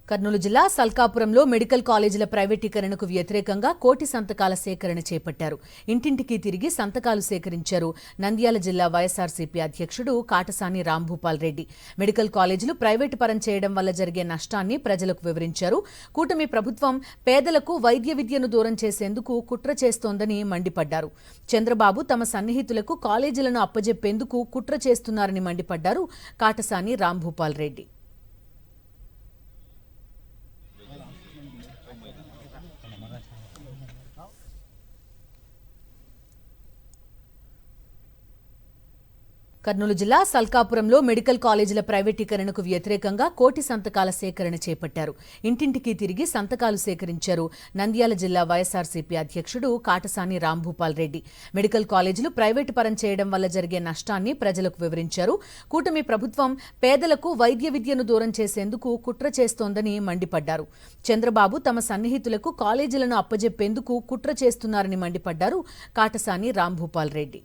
కర్నూలు జిల్లా సల్కాపురంలో మెడికల్ కాలేజీల ప్రైవేటీకరణకు వ్యతిరేకంగా కోటి సంతకాల సేకరణ చేపట్టారు. ఇంటింటికి తిరిగి సంతకాలు సేకరించారు నంద్యాల జిల్లా వైఎస్ఆర్సీపీ అధ్యక్షుడు కాటసాని రాంభూపాల్ రెడ్డి. మెడికల్ కాలేజీలు ప్రైవేటు పరం చేయడం వల్ల జరిగే నష్టాన్ని ప్రజలకు వివరించారు. కూటమి ప్రభుత్వం పేదలకు వైద్య విద్యను దూరం చేసేందుకు కుట్ర చేస్తోందని మండిపడ్డారు. చంద్రబాబు తమ సన్నిహితులకు కాలేజీలను అప్పజెప్పేందుకు కుట్ర చేస్తున్నారని మండిపడ్డారు కాటసాని రాంభూపాల్ రెడ్డి. కర్నూలు జిల్లా సల్కాపురంలో మెడికల్ కాలేజీల ప్రైవేటీకరణకు వ్యతిరేకంగా కోటి సంతకాల సేకరణ చేపట్టారు. ఇంటింటికి తిరిగి సంతకాలు సేకరించారు నంద్యాల జిల్లా వైఎస్ఆర్సీపీ అధ్యక్షుడు కాటసాని రాంభూపాల్ రెడ్డి. మెడికల్ కాలేజీలు ప్రైవేటు పరం చేయడం వల్ల జరిగే నష్టాన్ని ప్రజలకు వివరించారు. కూటమి ప్రభుత్వం పేదలకు వైద్య విద్యను దూరం చేసేందుకు కుట్ర చేస్తోందని మండిపడ్డారు. చంద్రబాబు తమ సన్నిహితులకు కాలేజీలను అప్పజెప్పేందుకు కుట్ర చేస్తున్నారని మండిపడ్డారు కాటసాని రాంభూపాల్ రెడ్డి.